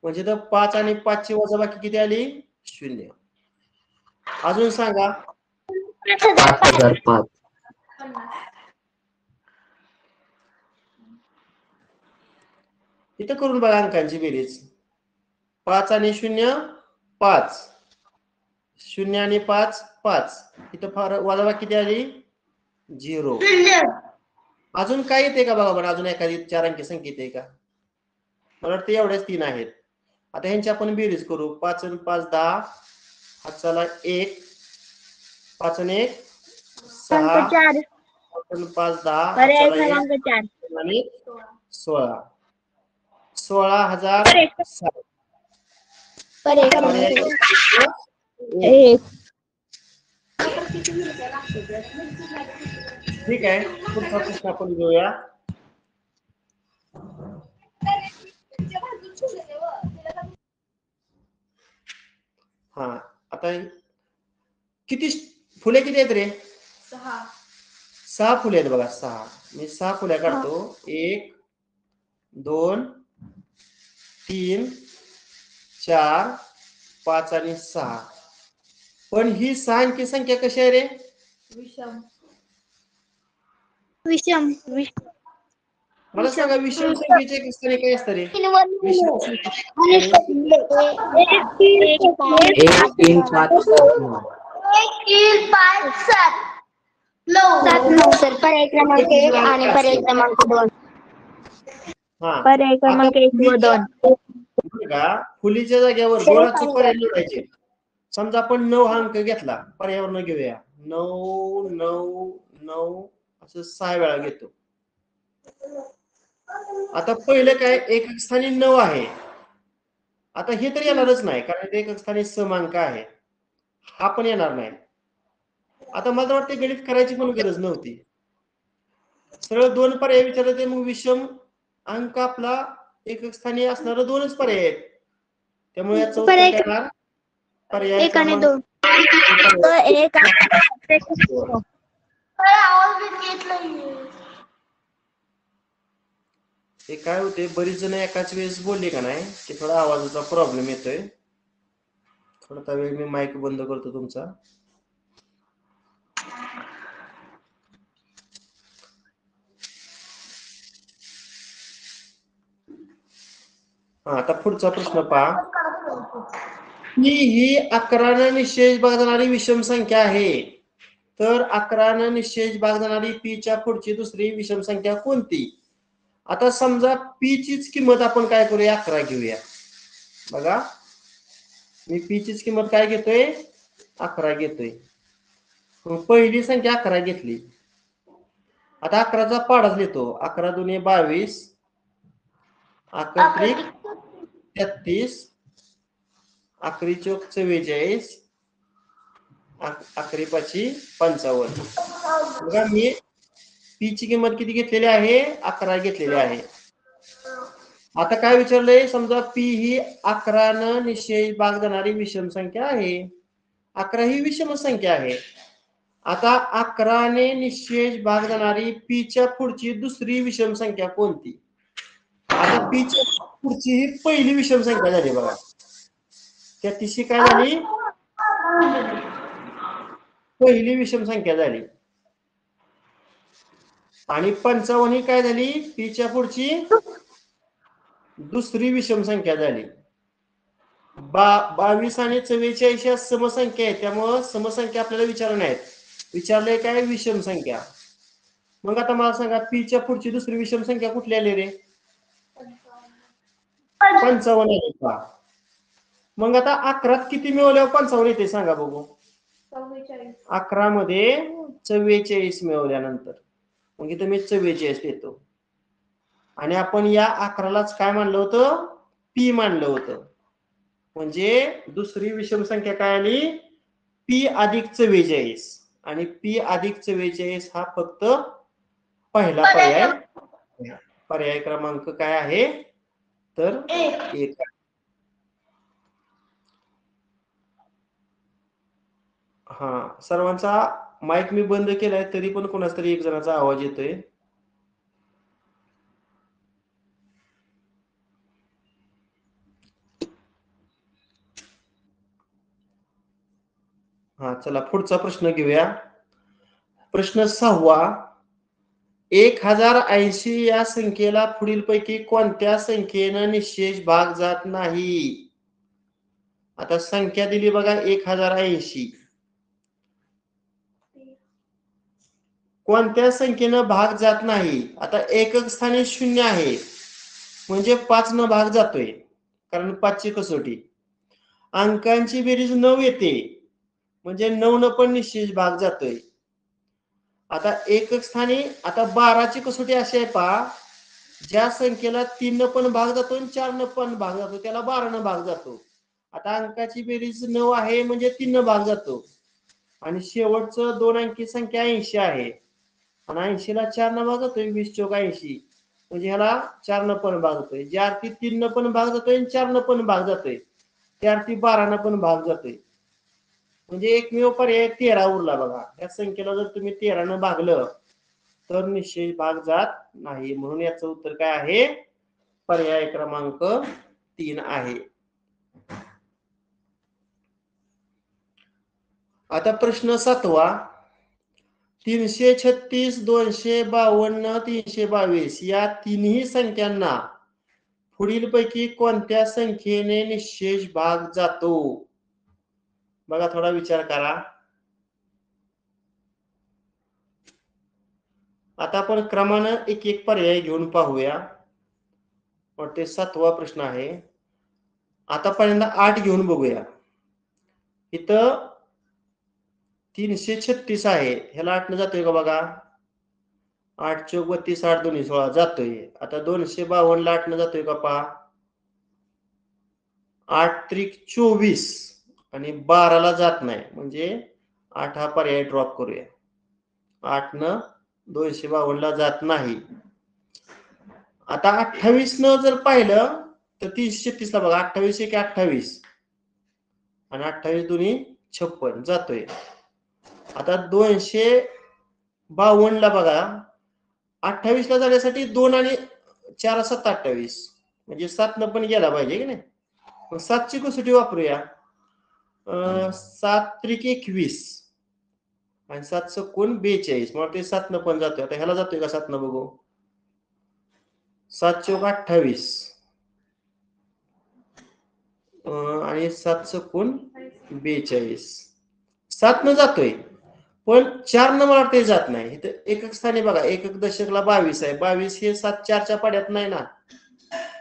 म्हणजे इथं 5 आणि 5 ची वजाबाकी किती आली? 0. अजून सांगा. 5005. इथं करून बघा अंकांची बेरीज. 5 आणि 0 5. 0 आणि 5 5. इथं फार वजाबाकी किती आली? 0. अजून काय येते का बघा बरं? अजून एखादी 4 अंकी संख्या येते का? मला वाटतं एवढ्याच 3 आहेत. आता ह्यांची आपण बेरीज करू. 5 आणि 5 10. हाताला 1. 5 आणि 1 6. 5 आणि 5 10. पर्याय हाताला 1 क्रमांक 4. आणि 16. 16007. पर्याय पर्याय क्रमांक 1. ठीक आहे. पुढचा प्रश्न आपण घेऊया. हा आता किती फुले किती आहेत रे? 6 फुले आहेत बघा. 6 मी 6 फुल्या काढतो. 1 2 3 4 5 आणि 6. पण ही 6 अंकी संख्या कशी आहे रे? विषम. मला सांगा विषम संख्येचे एक स्थानी काय असतं रे? विषम संख्येचे 1 3 5 सर पर्याय क्रमांक 1 आणि पर्याय क्रमांक 2. हा पर्याय क्रमांक 1 व 2. बघा फुलीच्या जागेवर गोलाचे पर्याय निवडायचे. समजा आपण 9 हा अंक घेतला. पर्यावरण घेऊया. 9 9 9 असं 6 वेळा घेतो. आता पहिलं काय एकक स्थानी 9 आहे. आता हे तर येणारच नाही कारण एकक स्थानी समांक आहे. हा पण येणार नाही. आता मला वाटतं गणित करायची पण गरज नव्हती. सरळ 2 पर्याय विचारले ते मग विषम अंक आपला एकक स्थानी असणारे 2च पर्याय आहेत. त्यामुळे याचं उत्तर पर्याय काय येणार? पर्याय 1 आणि क्रमांक 2 1 आवाज घेत नाहीये. हे काय होते, बरीच जण एकाच वेळेस बोलली का नाही की थोडा आवाजाचा प्रॉब्लेम येतोय. थोडा वेळ मी माईक बंद करतो तुमचा. आता पुढचा प्रश्न पहा. ही 11 निश्चय भाग जाणारी विषम संख्या आहे. तर 11 निश्चय भाग जाणारी पीच्या पुढची दुसरी विषम संख्या कोणती? आता समजा पी चीच किंमत आपण काय करूया, 11 घेऊया. बघा, मी पी चीच किंमत काय घेतोय, 11 घेतोय. पहिली संख्या 11 घेतली. आता 11चा पाढाच लिहितो. 11 दुनी 22, 11 त्रिक 33, 11 चौक 44, 11 पाची 55. बघा, मी पी ची किंमत किती घेतलेली आहे, 11 घेतलेली आहे. आता काय विचारलंय, समजा पी ही 11 निश्चय भाग जाणारी विषम संख्या आहे. 11 ही विषम संख्या आहे. आता 11 निश्चय भाग जाणारी पी च्या पुढची दुसरी विषम संख्या कोणती? आता पी च्या पुढची ही पहिली विषम संख्या झाली. बघा, त्या तिशी काय झाली, पहिली विषम संख्या झाली. आणि 55 ही काय झाली, पीच्या पुढची दुसरी विषम संख्या झाली. 22 आणि 44 या समसंख्या आहेत. त्यामुळे समसंख्या आपल्याला विचारल्या नाहीत. विचारले काय, विषम संख्या. मग आता मला सांगा, पीच्या पुढची दुसरी विषम संख्या कुठली आली रे? 55 आली का? मग आता 11 किती मिळवल्यावर 55 येते सांगा बघू. 11 मध्ये 44 मिळवल्यानंतर मग इथं मी 44 देतो. आणि आपण या 11लाच काय मानलं होतं, पी मानलं होतं. म्हणजे दुसरी विषम संख्या काय आली, पी अधिक 44. आणि पी अधिक 44 हा फक्त पहिला पर्याय. पर्याय क्रमांक काय आहे, तर 1. हा, सर्वांचा माईक मी बंद केलाय, तरी पण कोणाचा तरी एक जणाचा आवाज येतोय. हा, चला पुढचा प्रश्न घेऊया. प्रश्न 6. 1080 या संख्येला पुढीलपैकी कोणत्या संख्येनं निश्चय भाग जात नाही? आता संख्या दिली बघा 1080. कोणत्या संख्येनं भाग जात नाही? आता एकक स्थानी 0 आहे, म्हणजे 5 न भाग जातोय, कारण 5 ची कसोटी. अंकांची बेरीज 9 येते, म्हणजे 9 न पण निश्चय भाग जातोय. आता एकक स्थानी आता 12 ची कसोटी अशी आहे पहा, ज्या संख्येला 3 न पण भाग जातो आणि 4 न पण भाग जातो त्याला 12 न भाग जातो. आता अंकाची बेरीज 9 आहे, म्हणजे 3 न भाग जातो. आणि शेवटचं 2 अंकी संख्या 80 आहे, आणि 80 ला 4 न भाग जातोय, 20 चौक 80, म्हणजे ह्याला 4 न पण भाग जातोय. ज्या अर्थी 3 न पण भाग जातोय आणि 4 न पण भाग जातोय, त्या अर्थी 12 न पण भाग जातोय. म्हणजे एकमेव पर्याय 13 उरला बघा. या संख्येला जर तुम्ही 13 न भागलं तर निश्चय भाग जात नाही. म्हणून याचं उत्तर काय आहे, पर्याय क्रमांक 3 आहे. आता प्रश्न 7. 336, 252, 322 या तिन्ही संख्यांना पुढीलपैकी कोणत्या संख्येने निश्चय भाग जातो? बघा, थोडा विचार करा. आता आपण क्रमानं एक एक पर्याय घेऊन पाहूया. वाटते 7वा प्रश्न आहे. आता पहिल्यांदा 8 घेऊन बघूया. इथं 336 आहे, ह्याला 8 न जातोय का बघा. 8 चौक 32, 8 दोन्ही 16 जातोय. आता 252 ला 8 न जातोय का पहा. 8 त्रिक 24 आणि 12 ला जात नाही, म्हणजे 8 हा पर्याय ड्रॉप करूया. 8 न 252 ला जात नाही. आता 28 न जर पाहिलं तर 336 ला बघा 28 एक 28 आणि 28 दोन्ही 56 जातोय. आता 252 ला बघा 28 ला जाण्यासाठी 2 आणि 4 7 28 म्हणजे 7 न पण गेला पाहिजे की नाही. मग 7 ची कसोटी वापरूया. 7 त्रिक 21 आणि 7 चौकोन 42 मग ते 7 न पण जातोय. आता ह्याला जातोय का 7 न बघू. 7 चौक 28 आणि 7 चौकोन 42 7 न जातोय पण 4 न मला वाटते जात नाही. इथं एकक स्थानी बघा एकक दशकला 22 आहे. 22 हे 7 4च्या पाड्यात नाही ना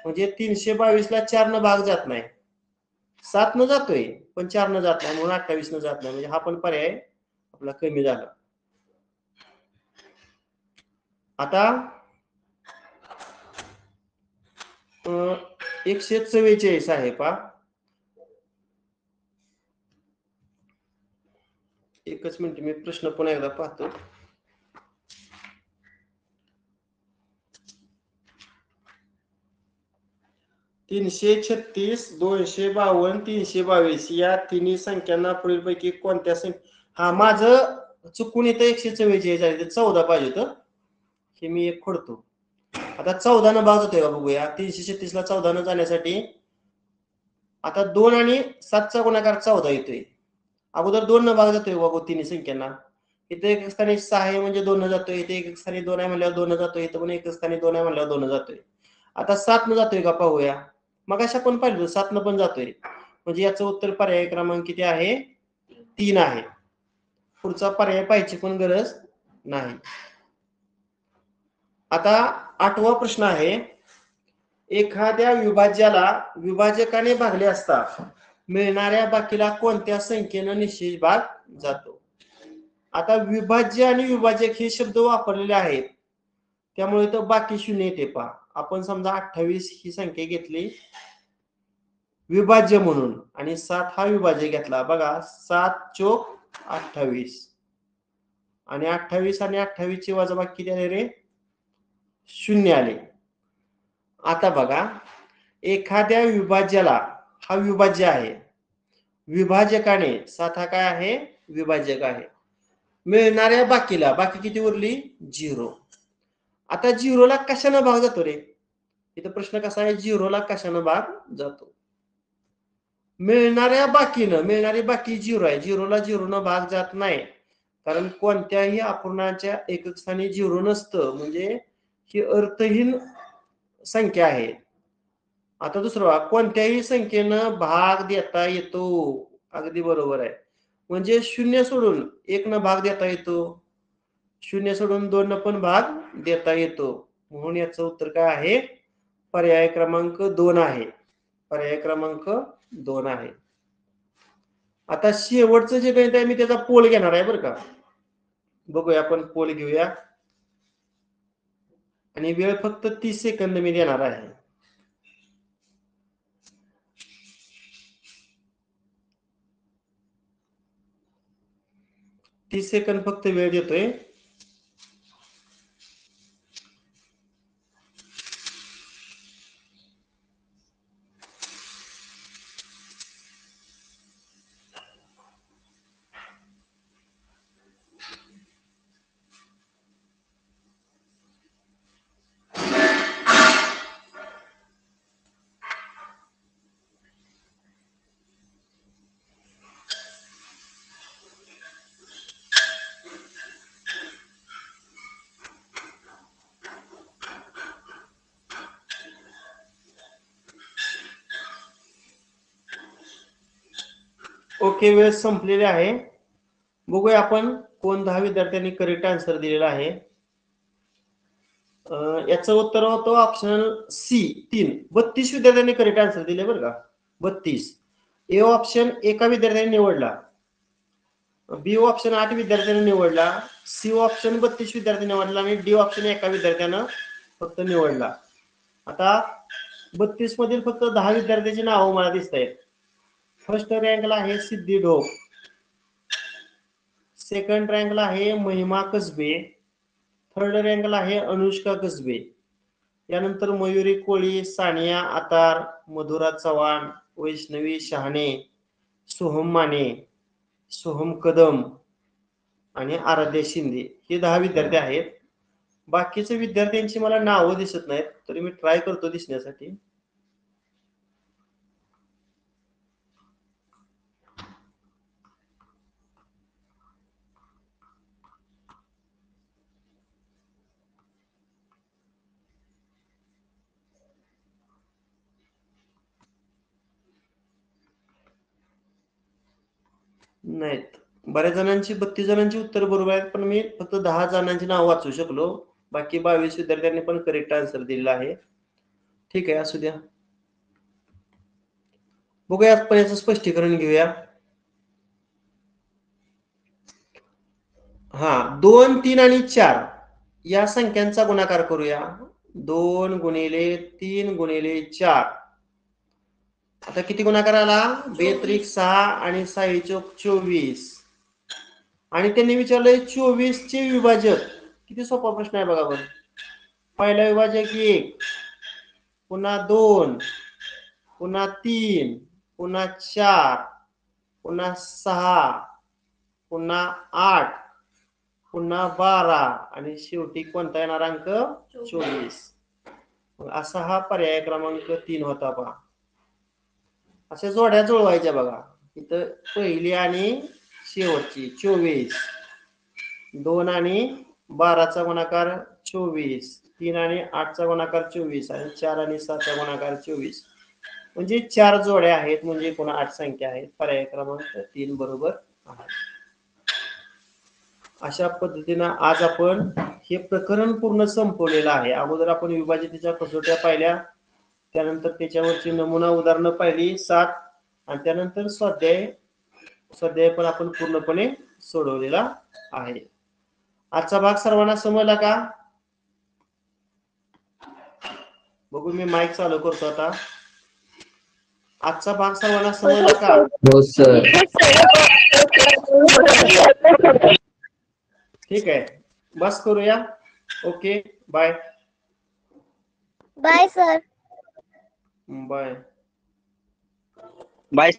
म्हणजे 322 ला 4 न भाग जात नाही. 7 न जातोय पण 4 न जात नाही म्हणून 28 न जात नाही म्हणजे हा पण पर्याय आपला कमी झाला. आता 144 आहे पा. एकच मिनिट मी प्रश्न पुन्हा एकदा पाहतो. तीनशे 36 252 322 या तिन्ही संख्यांना पुढीलपैकी कोणत्या संख्या हा माझं चुकून इथं 144 आहे 14 पाहिजे होतं हे मी एक खोडतो. आता 14 न भाग जातोय का बघूया. 336 ला 14 न जाण्यासाठी आता 2 आणि 7 चा गुणाकार 14 येतोय. अगोदर 2 न भाग जातोय बघू तिन्ही संख्यांना. इथे एक स्थानी 6 आहे म्हणजे 2 न जातोय. इथे एक स्थानी 2 आहे म्हणल्यावर 2 न जातोय. इथं पण एक स्थानी 2 आहे म्हणल्यावर 2 न जातोय. आता 7 न जातोय का पाहूया. मग अशा पण पाहिलं 7 न पण जातोय म्हणजे याचं उत्तर पर्याय क्रमांक किती आहे 3 आहे. पुढचा पर्याय पाहिजे पण गरज नाही. आता 8वा प्रश्न आहे. एखाद्या विभाज्याला विभाजकाने भागले असता मिळणाऱ्या बाकीला कोणत्या संख्येनं निश्चित भाग जातो. आता विभाज्य आणि विभाजक हे शब्द वापरलेले आहेत त्यामुळे तर बाकी शून्य येते पहा. आपण समजा 28 ही संख्या घेतली विभाज्य म्हणून आणि 7 हा विभाज्य घेतला बघा 7 चोक 28 आणि 28 आणि 28 ची वजाबाकी किती आले रे 0 आले. आता बघा एखाद्या विभाज्याला हा विभाज्य आहे विभाजकाने 7 हा काय आहे विभाजक आहे मिळणाऱ्या बाकीला बाकी किती उरली 0. आता 0 ला कशाने भाग जातो रे. इथं प्रश्न कसा आहे 0 ला कशाने भाग जातो. मिळणाऱ्या बाकीनं मिळणारी बाकी 0 आहे 0 ला 0 न भाग जात नाही कारण कोणत्याही अपूर्णांच्या एकक स्थानी 0 नसतं म्हणजे ही अर्थहीन संख्या आहे. आता दुसरं कोणत्याही संख्येनं भाग देता येतो. अगदी बरोबर आहे म्हणजे 0 सोडून 1 न भाग देता येतो 0 सोडून 2 न पण भाग देता येतो म्हणून याचं उत्तर काय आहे पर्याय क्रमांक 2 आहे. पर्याय क्रमांक 2 आहे. आता शेवटचं जे गणित आहे मी त्याचा पोल घेणार आहे बरं का. बघूया आपण पोल घेऊया आणि वेळ फक्त 30 सेकंद मी देणार आहे. तीस सेकंद फक्त वेळ देतोय. ओके वेळ संपलेली आहे. बघूया आपण कोण 10 विद्यार्थ्यांनी करेक्ट आन्सर दिलेला आहे. याचं उत्तर होतं ऑप्शन सी 3 32 विद्यार्थ्यांनी करेक्ट आन्सर दिले बरं का 32. ए ऑप्शन एका विद्यार्थ्याने निवडला. बी ऑप्शन 8 विद्यार्थ्यांनी निवडला. सी ऑप्शन 32 विद्यार्थी निवडला आणि डी ऑप्शन एका विद्यार्थ्यानं फक्त निवडला. आता 32 मधील फक्त 10 विद्यार्थ्यांची नावं मला दिसत आहेत. फर्स्ट रँकला आहे सिद्धी ढोक सेकंड रँकला आहे महिमा कसबे, थर्ड रँकला आहे अनुष्का कसबे, यानंतर मयुरी कोळी, सानिया आतार, मधुरा चव्हाण, वैष्णवी शहाणे, सोहम माने, सोहम कदम आणि आराध्या शिंदे हे 10 विद्यार्थी आहेत. बाकीच्या विद्यार्थ्यांची मला नावं दिसत नाहीत, तरी मी ट्राय करतो दिसण्यासाठी. नाहीत. बऱ्याच जणांची 32 जणांची उत्तर बरोबर आहेत, पण मी फक्त 10 जणांची नाव वाचू शकलो. बाकी 22 विद्यार्थ्यांनी पण करेक्ट आन्सर दिलेला आहे. ठीक आहे, असू द्या. बघूया आपण याचं स्पष्टीकरण घेऊया. हा 2, 3 आणि 4 या संख्यांचा गुणाकार करूया. 2 गुणिले 3 गुणिले 4. आता किती गुणाकार आला? 2 6 आणि 6 चोक 24. आणि त्यांनी विचारलंय 24 चे विभाजक. किती सोपा प्रश्न आहे बघा बरं. पहिला विभाजक 1, पुन्हा 2, पुन्हा 3, पुन्हा 4, पुन्हा 6, पुन्हा 8, पुन्हा 12 आणि शेवटी कोणता येणार अंक? 24. असा हा पर्याय क्रमांक 3 होता पहा. अशा जोड्या जुळवायच्या बघा. इथं पहिली आणि शेवटची 24, 2 आणि 12चा गुणाकार 24, 3 आणि 8चा गुणाकार 24 आणि 4 आणि 7चा गुणाकार 24. म्हणजे 4 जोड्या आहेत, म्हणजे एकूण 8 संख्या आहेत. पर्याय क्रमांक 3 बरोबर आहे. अशा पद्धतीनं आज आपण हे प्रकरण पूर्ण संपवलेलं आहे. अगोदर आपण विभाजनाच्या कसोट्या पाहिल्या, त्यानंतर त्याच्यावरची नमुना उदाहरणं पाहिली 7 आणि त्यानंतर स्वाध्याय पण आपण पूर्णपणे सोडवलेला आहे. आजचा भाग सर्वांना समजला का? बघू, मी माईक चालू करतो आता. आजचा भाग सर्वांना समजला का? हो सर. ठीक आहे, बस करूया. Okay, bye. Bye sir. Bye. Bye.